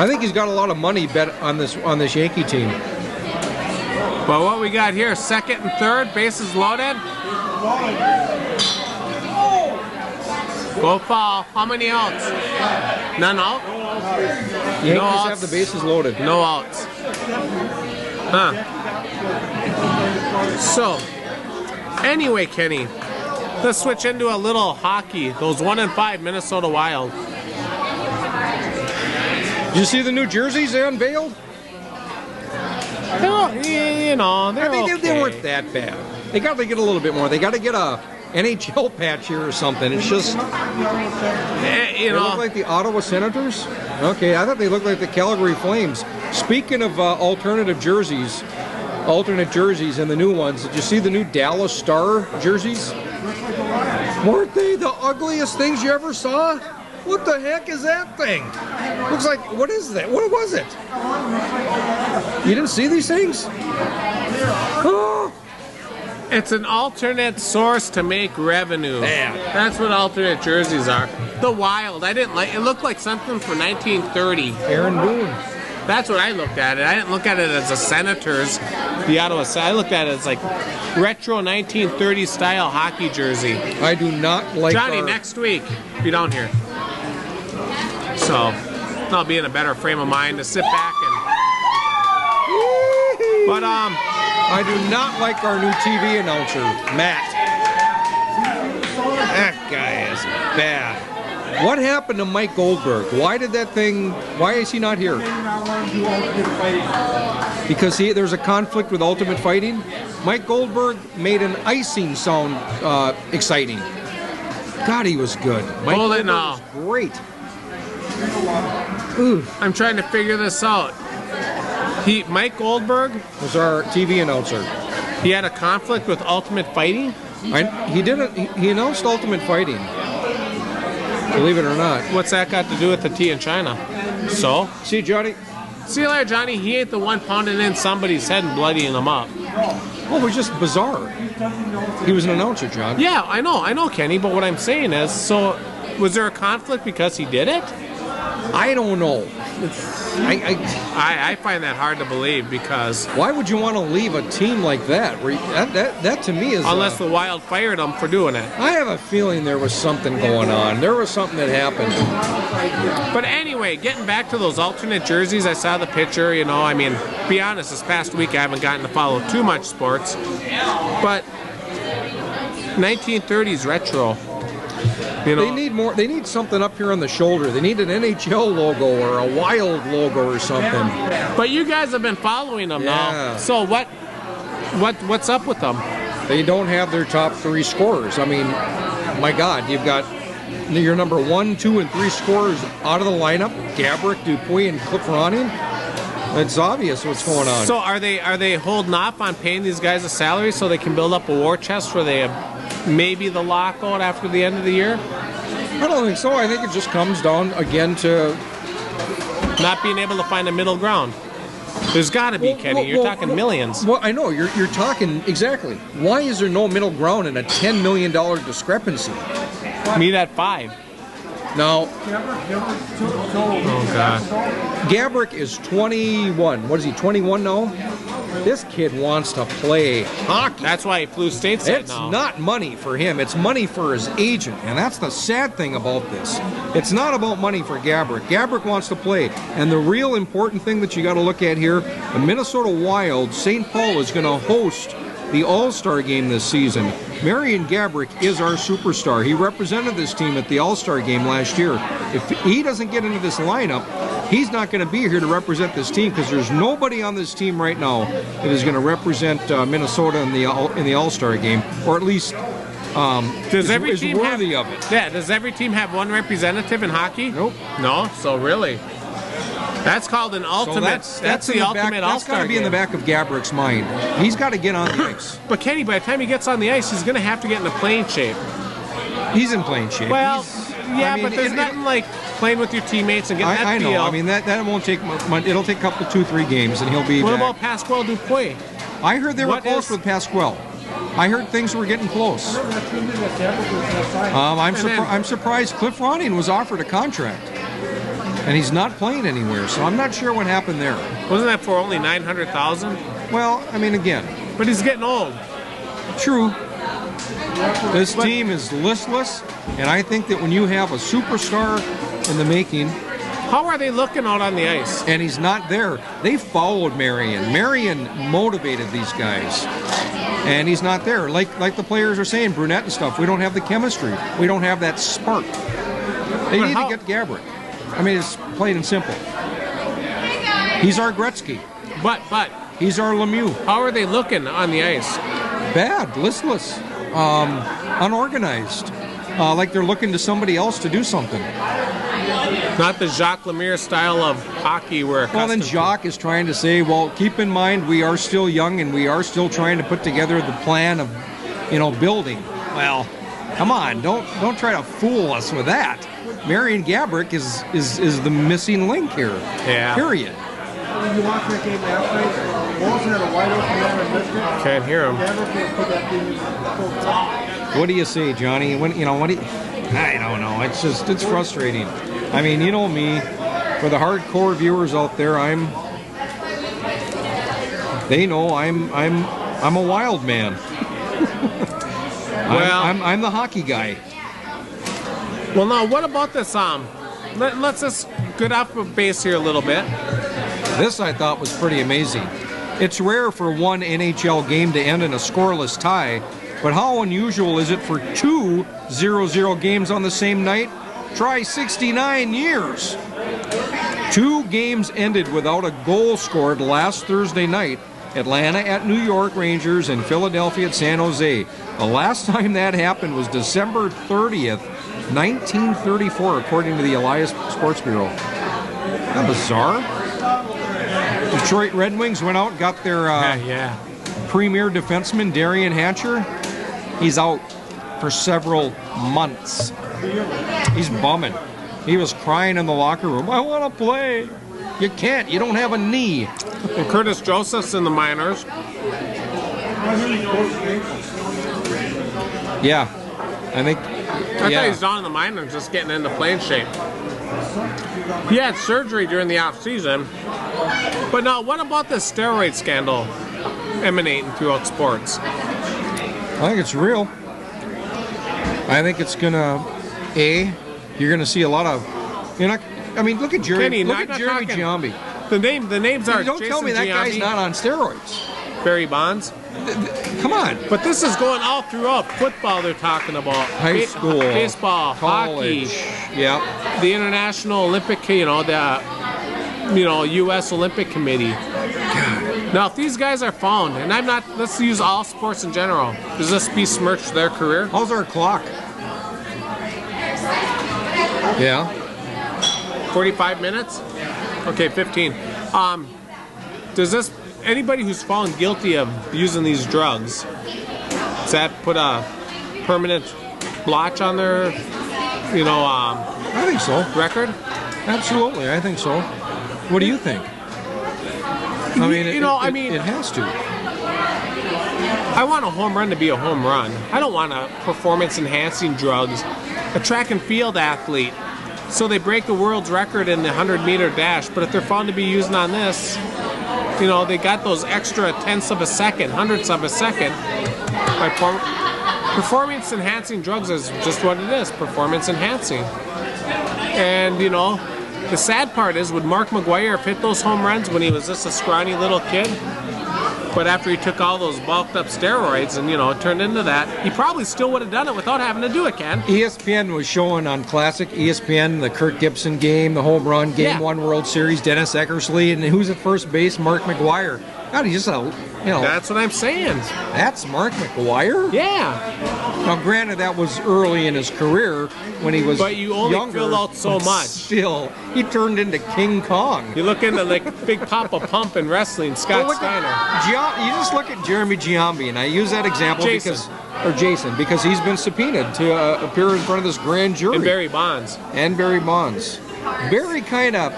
I think he's got a lot of money bet on this Yankee team. But what we got here, second and third, bases loaded. Go foul. How many outs? None out? Yankees No outs. have the bases loaded. No outs. Huh. So, anyway, Kenny, let's switch into a little hockey. Those 1-5 Minnesota Wild. Did you see the new jerseys they unveiled? You know, they're okay. They weren't that bad. They got to get a little bit more. They got to get a NHL patch here or something. It's just, You they look know, like the Ottawa Senators. Okay, I thought they looked like the Calgary Flames. Speaking of alternate jerseys and the new ones, did you see the new Dallas Star jerseys? Weren't they the ugliest things you ever saw? What the heck is that thing? Looks like, what is that? What was it? You didn't see these things? Oh. it's an alternate source to make revenue. Yeah. That's what alternate jerseys are. The Wild, I didn't like. It looked like something from 1930. Aaron Boone. That's what I looked at it. I didn't look at it as a Senators, the Ottawa. I looked at it as like retro 1930s style hockey jersey. I do not like Johnny, next week, be down here. So, I'll be in a better frame of mind to sit back and. But I do not like our new TV announcer, Matt. That guy is bad. What happened to Mike Goldberg? Why is he not here? Because there's a conflict with Ultimate Fighting? Mike Goldberg made an icing sound exciting. God, he was good. Mike Hold Goldberg it now. was great. I'm trying to figure this out. Mike Goldberg, Was our TV announcer. he had a conflict with Ultimate Fighting? He announced Ultimate Fighting. Believe it or not. What's that got to do with the tea in China? So? See, Johnny? See you later, Johnny. He ain't the one pounding in somebody's head and bloodying them up. Well, it was just bizarre. He was an announcer, John. Yeah, I know, Kenny, but what I'm saying is, so was there a conflict because he did it? I don't know. I find that hard to believe because why would you want to leave a team like that? That to me is unless the Wild fired them for doing it. I have a feeling there was something going on. There was something that happened. But anyway, getting back to those alternate jerseys, I saw the picture. You know, I mean, be honest, this past week I haven't gotten to follow too much sports, but 1930s retro. You know, they need more. They need something up here on the shoulder. They need an NHL logo or a Wild logo or something. But you guys have been following them now. So what's up with them? They don't have their top 3 scorers. I mean, my God, you've got your number 1, 2, and 3 scorers out of the lineup: Gabrick, Dupuis, and Cliff Ronning. It's obvious what's going on. So are they holding off on paying these guys a salary so they can build up a war chest for maybe the lockout after the end of the year? I don't think so. I think it just comes down again to not being able to find a middle ground. There's got to be, Kenny. You're talking millions. Well, I know. You're talking exactly. Why is there no middle ground in a $10 million discrepancy? Meet at 5. Now, oh God, Gabrick is 21. What is he, 21 now? This kid wants to play hockey. That's why he flew stateside now. It's not money for him. It's money for his agent. And that's the sad thing about this. It's not about money for Gabrick. Gabrick wants to play. And the real important thing that you got to look at here, the Minnesota Wild, St. Paul is going to host the All-Star game this season. Marian Gabrick is our superstar. He represented this team at the All-Star game last year. If he doesn't get into this lineup, he's not going to be here to represent this team because there's nobody on this team right now that is going to represent Minnesota in the All-Star game, or at least is worthy of it. Yeah, does every team have one representative in hockey? Nope. No? So really? That's called an ultimate. So that's the ultimate All-Star. That's got to be in the back of Gabrick's mind. He's got to get on the ice. But Kenny, by the time he gets on the ice, he's going to have to get into playing shape. He's in playing shape. Well, but there's nothing like playing with your teammates and getting that feel. I know. I mean, that won't take much. It'll take a couple, 2-3 games, and he'll be What back. about Pasquale Dupuis? I heard they were close with Pasquale. I heard things were getting close. I'm surprised Cliff Ronning was offered a contract. And he's not playing anywhere, so I'm not sure what happened there. Wasn't that for only $900,000? Well, I mean, again. But he's getting old. True. This team is listless, and I think that when you have a superstar in the making... How are they looking out on the ice? And he's not there. They followed Marian. Marian motivated these guys. And he's not there. Like the players are saying, Brunette and stuff, we don't have the chemistry. We don't have that spark. They need to get Gabrick. I mean, it's plain and simple. He's our Gretzky. But he's our Lemieux. How are they looking on the ice? Bad, listless, unorganized. Like they're looking to somebody else to do something. Not the Jacques Lemieux style of hockey we're accustomed to. Well, then Jacques is trying to say, well, keep in mind we are still young and we are still trying to put together the plan of, building. Well, come on, don't try to fool us with that. Marian Gabrick is the missing link here. Yeah. Period. You watch that game last night? Wilson had a wide open run and missed it. Can't hear him. What do you say, Johnny? I don't know. It's frustrating. I mean, you know me. For the hardcore viewers out there, they know I'm a Wild man. Well, I'm the hockey guy. Well, now what about this? Let's just get off the base here a little bit. This I thought was pretty amazing. It's rare for one NHL game to end in a scoreless tie, but how unusual is it for 2 0-0 games on the same night? Try 69 years. 2 games ended without a goal scored last Thursday night. Atlanta at New York Rangers and Philadelphia at San Jose. The last time that happened was December 30th, 1934, according to the Elias Sports Bureau. Isn't that bizarre? Detroit Red Wings went out and got their premier defenseman, Darian Hatcher. He's out for several months. He's bumming. He was crying in the locker room. I want to play. You can't. You don't have a knee. And Curtis Joseph's in the minors. Yeah. I think... I thought he was down in the minors just getting into playing shape. He had surgery during the off season. But now, what about the steroid scandal emanating throughout sports? I think it's real. I think it's gonna. You're gonna see a lot of. You're not. I mean, look at Jerry. Kenny, look not at Jeremy talking- Giambi. The names are Don't Jason tell me that guy's Giambi, not on steroids. Barry Bonds. Come on. But this is going all throughout football. They're talking about High school, baseball, college. hockey, Yeah. the International Olympic, the U.S. Olympic Committee. Now, if these guys are found, and I'm not, let's use all sports in general. Does this besmirch their career? How's our clock? Yeah. 45 minutes? Okay, 15. Does this, anybody who's found guilty of using these drugs, does that put a permanent blotch on their, I think so. record? Absolutely, I think so. What do you think? I mean, it has to. I want a home run to be a home run. I don't want a performance-enhancing drugs. A track and field athlete, so they break the world's record in the 100-meter dash, but if they're found to be using on this, they got those extra tenths of a second, hundredths of a second. Performance-enhancing drugs is just what it is, performance-enhancing. And, the sad part is, would Mark McGwire have hit those home runs when he was just a scrawny little kid? But after he took all those bulked up steroids and, turned into that, he probably still would have done it without having to do it, Ken. ESPN was showing on Classic ESPN the Kirk Gibson game, the home run, Game 1 World Series, Dennis Eckersley, and who's at first base? Mark McGwire. God, he's just That's what I'm saying. That's Mark McGwire? Yeah. Now, granted, that was early in his career when he was But you only younger, fill out so but much. Still, he turned into King Kong. You look into like Big Papa Pump in wrestling, Scott Steiner. You just look at Jeremy Giambi, and I use that example Jason, because he's been subpoenaed to appear in front of this grand jury. And Barry Bonds. Barry kind of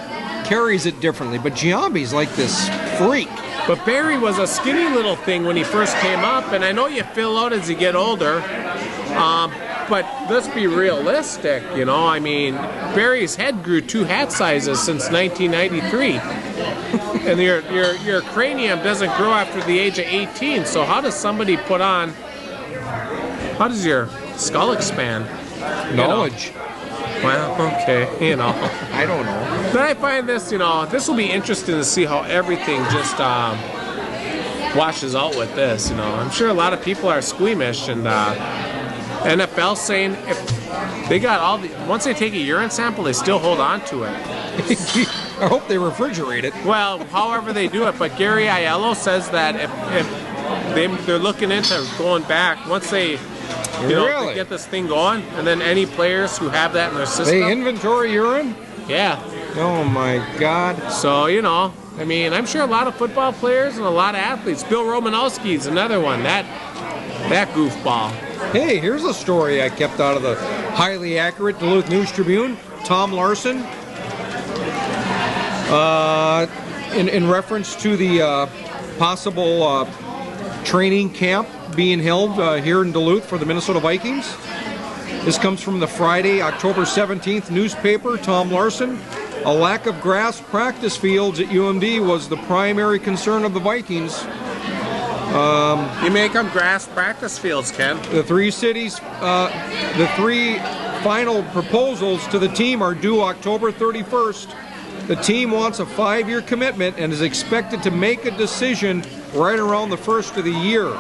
carries it differently, but Giambi's like this freak. But Barry was a skinny little thing when he first came up, and I know you fill out as you get older. But let's be realistic, I mean, Barry's head grew 2 hat sizes since 1993. And your cranium doesn't grow after the age of 18, so how does your skull expand? Knowledge. Well, okay, I don't know. But I find this, this will be interesting to see how everything just washes out with this, I'm sure a lot of people are squeamish, and NFL saying if they got once they take a urine sample, they still hold on to it. I hope they refrigerate it. Well, however they do it, but Gary Aiello says that if they're looking into going back, once they they get this thing going, and then any players who have that in their system. They inventory urine? Yeah. Oh my God. So, I mean, I'm sure a lot of football players and a lot of athletes. Bill Romanowski's another one. That goofball. Hey, here's a story I kept out of the highly accurate Duluth News Tribune. Tom Larson, in reference to the possible training camp being held here in Duluth for the Minnesota Vikings. This comes from the Friday, October 17th newspaper. Tom Larson. A lack of grass practice fields at UMD was the primary concern of the Vikings. You make them grass practice fields, Ken. The three final proposals to the team are due October 31st. The team wants a 5-year commitment and is expected to make a decision right around the first of the year.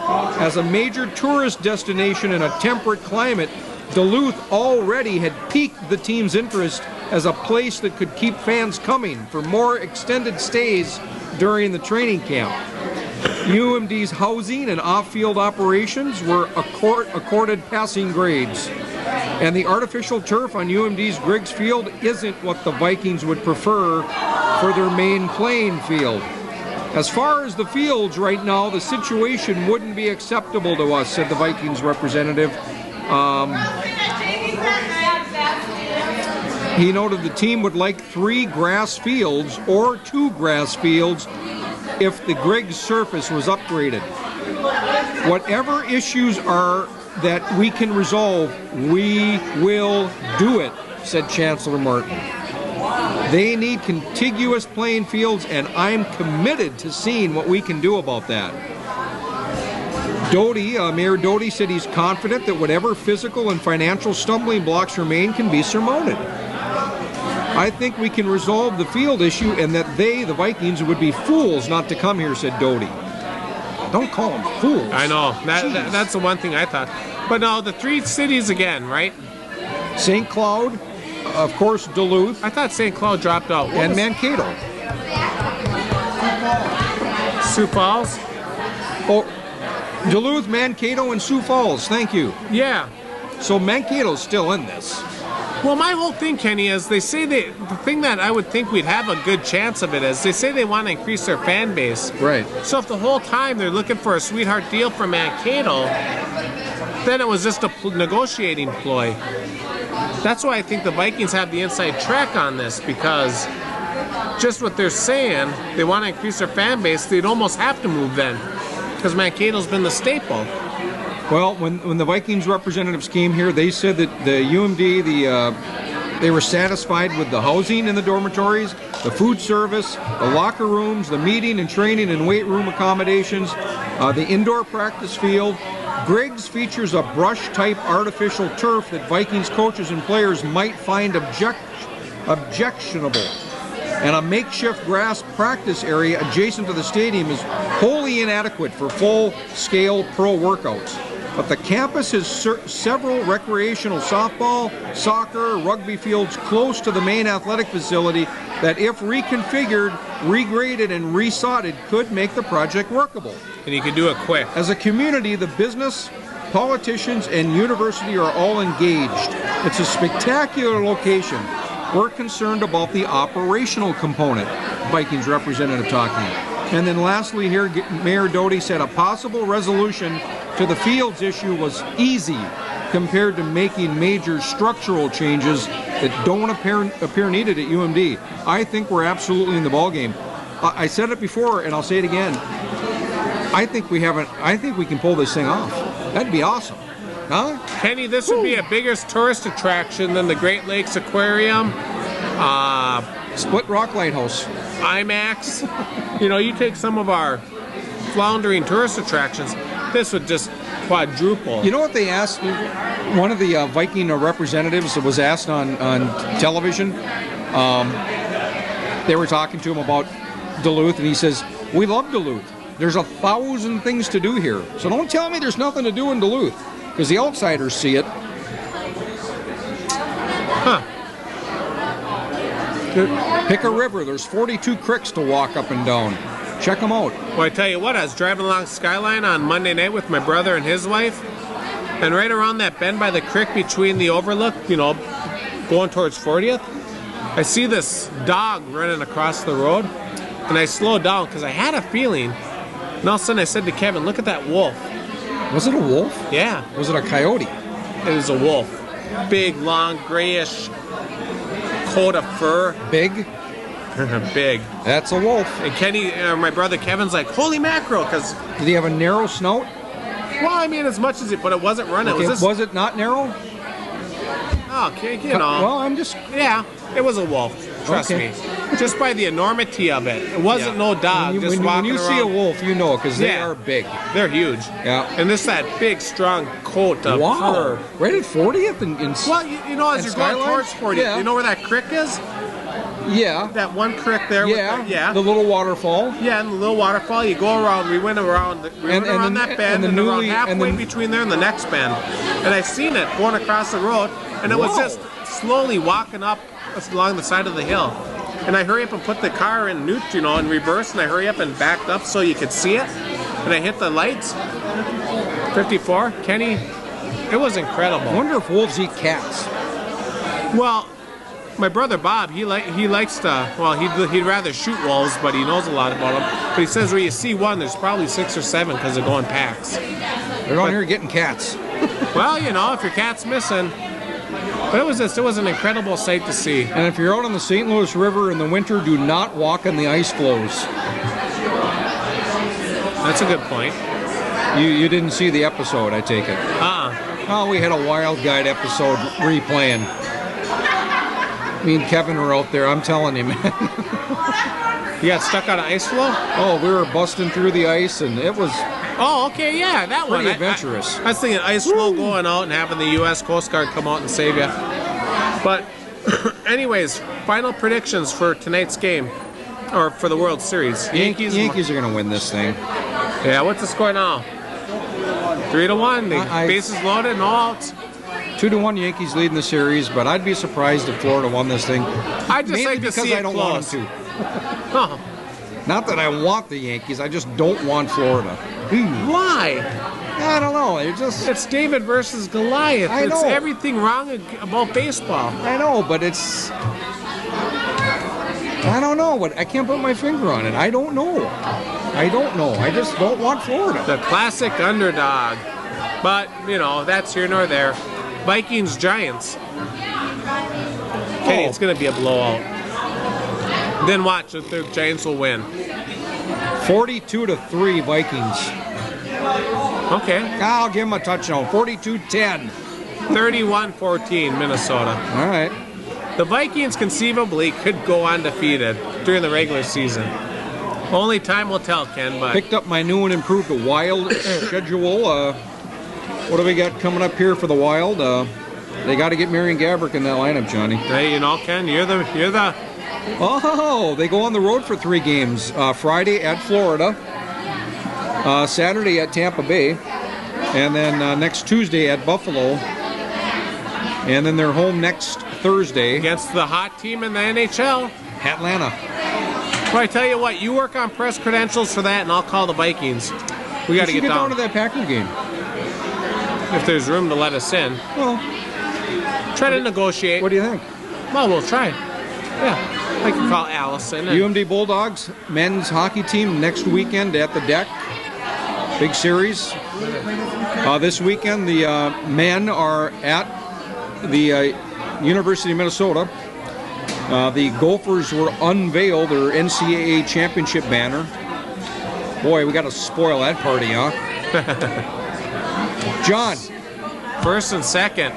As a major tourist destination in a temperate climate, Duluth already had piqued the team's interest as a place that could keep fans coming for more extended stays during the training camp. UMD's housing and off-field operations were accorded passing grades. And the artificial turf on UMD's Griggs Field isn't what the Vikings would prefer for their main playing field. As far as the fields right now, the situation wouldn't be acceptable to us, said the Vikings representative. He noted the team would like 3 grass fields or 2 grass fields if the Griggs surface was upgraded. Whatever issues are that we can resolve, we will do it, said Chancellor Martin. They need contiguous playing fields, and I'm committed to seeing what we can do about that. Mayor Doty said he's confident that whatever physical and financial stumbling blocks remain can be surmounted. I think we can resolve the field issue, and that they, the Vikings, would be fools not to come here, said Doty. Don't call them fools. I know. That's the one thing I thought. But no, the 3 cities again, right? St. Cloud, of course, Duluth, I thought St. Cloud dropped out. What and was- Mankato. Sioux Falls? Oh, Duluth, Mankato, and Sioux Falls. Thank you. Yeah. So Mankato's still in this. Well, my whole thing, Kenny, is the thing that I would think we'd have a good chance of it is they say they want to increase their fan base. Right. So if the whole time they're looking for a sweetheart deal for Mankato, then it was just a negotiating ploy. That's why I think the Vikings have the inside track on this, because just what they're saying, they want to increase their fan base, they'd almost have to move then, because Mankato's been the staple. Well, when the Vikings representatives came here, they said that the UMD, they were satisfied with the housing in the dormitories, the food service, the locker rooms, the meeting and training and weight room accommodations, the indoor practice field. Griggs features a brush-type artificial turf that Vikings coaches and players might find objectionable. And a makeshift grass practice area adjacent to the stadium is wholly inadequate for full-scale pro workouts. But the campus has several recreational softball, soccer, rugby fields close to the main athletic facility that, if reconfigured, regraded, and resodded, could make the project workable. And you can do it quick. As a community, the business, politicians, and university are all engaged. It's a spectacular location. We're concerned about the operational component, Vikings representative talking. And then lastly here, Mayor Doty said a possible resolution to the fields issue was easy compared to making major structural changes that don't appear needed at UMD. I think we're absolutely in the ballgame. I said it before, and I'll say it again. I think we can pull this thing off. That'd be awesome. Huh? Kenny, this would be a bigger tourist attraction than the Great Lakes Aquarium, Split Rock Lighthouse, IMAX. You know, you take some of our floundering tourist attractions, this would just quadruple. You know what they asked? One of the Viking representatives was asked on television. They were talking to him about Duluth, and he says, "We love Duluth. There's 1,000 things to do here. So don't tell me there's nothing to do in Duluth, because the outsiders see it." Huh. Pick a river. There's 42 creeks to walk up and down. Check them out. Well, I tell you what, I was driving along Skyline on Monday night with my brother and his wife, and right around that bend by the creek between the overlook, you know, going towards 40th, I see this dog running across the road, and I slowed down because I had a feeling, and all of a sudden I said to Kevin, look at that wolf. Was it a wolf? Yeah, Was it a coyote? it was a wolf. Big, long, grayish coat of fur. Big? Big. That's a wolf. And Kenny, my brother Kevin's like, holy mackerel, because, Did he have a narrow snout? well, I mean, as much as it, but it wasn't running. Okay, It was was this, it not narrow? okay, you know. Well, I'm just... Yeah, it was a wolf. Trust Okay. me. Just by the enormity of it. It wasn't no dog. just when walking you see a around. wolf, you know, because they Yeah. are big. They're huge. Yeah. And this that big, strong coat of fur. Right at 40th and Well, you know, as And you're going Skyline? towards 40, Yeah. you know where that creek is? yeah. That one creek there. Yeah. With the The little waterfall. yeah, and the little waterfall. You go around. We went around. And That the- bend, and the and around newly- halfway and the- between there and the next bend. And I seen it going across the road, and it was Wow. just slowly walking up along the side of the hill. And I hurry up and put the car in in reverse, and I hurry up and backed up so you could see it. And I hit the lights. 54, Kenny. It was I incredible. wonder if wolves eat cats. Well, my brother Bob, he likes to. Well, he'd rather shoot wolves, but he knows a lot about them. But he says where you see one, there's probably 6 or 7 because they're going packs. They're on here getting cats. Well, you know, if your cat's missing. But it was an incredible sight to see. And if you're out on the St. Louis River in the winter, do not walk on the ice floes. That's a good point. You didn't see the episode, I take it. Uh-uh. Oh, we had a Wild Guide episode replaying. Me and Kevin were out there. I'm telling you, man. You got stuck on an ice floe? Oh, we were busting through the ice, and it was Oh, okay, yeah, that one. pretty adventurous. I was thinking ice floe going out and having the U.S. Coast Guard come out and save you. But, anyways, final predictions for tonight's game, or for the World Series. Yankees are going to win this thing. Yeah, what's the score now? 3-1. The I- bases loaded, no outs. 2-1 Yankees leading the series, but I'd be surprised if Florida won this thing. I'd just Mainly like to because see it I don't close. want them to. Huh. Not that I want the Yankees, I just don't want Florida. Why? I don't know. They're just. It's David versus Goliath. I It's know. everything wrong about baseball. I know, but it's. I don't know. But I can't put my finger on it. I don't know. I just don't want Florida. The classic underdog. But, you know, that's here nor there. Vikings, Giants. Kenny, it's going to be a blowout. Then watch, the Giants will win. 42-3 Vikings. Okay. I'll give them a touchdown. 42-10. 31-14, Minnesota. All right. The Vikings conceivably could go undefeated during the regular season. Only time will tell, Ken, but... Picked up my new and improved Wild schedule. What do we got coming up here for the Wild? They got to get Marion Gabrick in that lineup, Johnny. Hey, you know, Ken, you're the Oh, they go on the road for 3 games. Friday at Florida, Saturday at Tampa Bay, and then next Tuesday at Buffalo. And then they're home next Thursday against the hot team in the NHL. Atlanta. Well, I tell you what, you work on press credentials for that, and I'll call the Vikings. We got to get get down to that Packer game. If there's room to let us in. Well, try to negotiate. What do you think? Well, we'll try. Yeah, I can call Allison. UMD Bulldogs men's hockey team next weekend at the Deck. Big series. This weekend, the men are at the University of Minnesota. The Gophers will unveil their NCAA championship banner. Boy, we got to spoil that party, huh? John. First and second.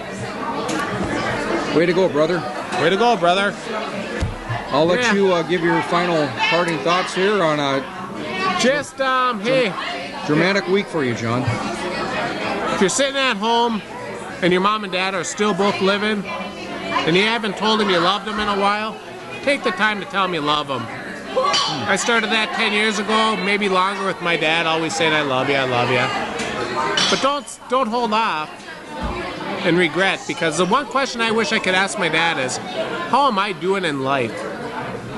Way to go, brother. Way to go, brother. I'll let you give your final parting thoughts here on a hey, dramatic week for you, John. if you're sitting at home and your mom and dad are still both living and you haven't told them you loved them in a while, take the time to tell them you love them. I started that 10 years ago, maybe longer, with my dad always saying, I love you, I love you. But don't hold off and regret, because the one question I wish I could ask my dad is, how am I doing in life?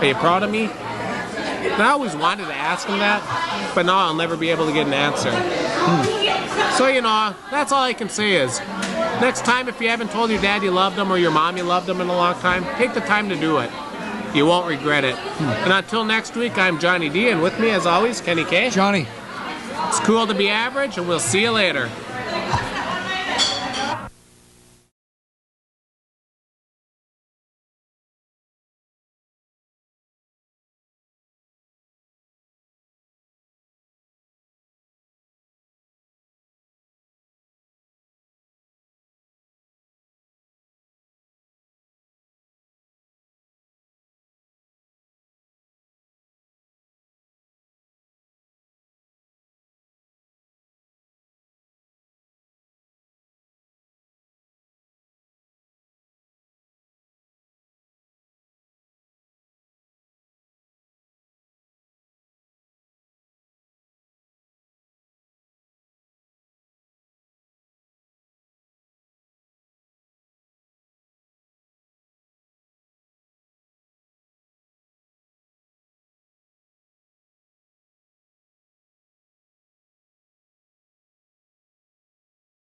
Are you proud of me? And I always wanted to ask him that, but now I'll never be able to get an answer. So, you know, that's all I can say is, next time if you haven't told your dad you loved him or your mom you loved him in a long time, take the time to do it. You won't regret it. And until next week, I'm Jonny D, and with me as always, Kenny K. Johnny. It's cool to be average, and we'll see you later.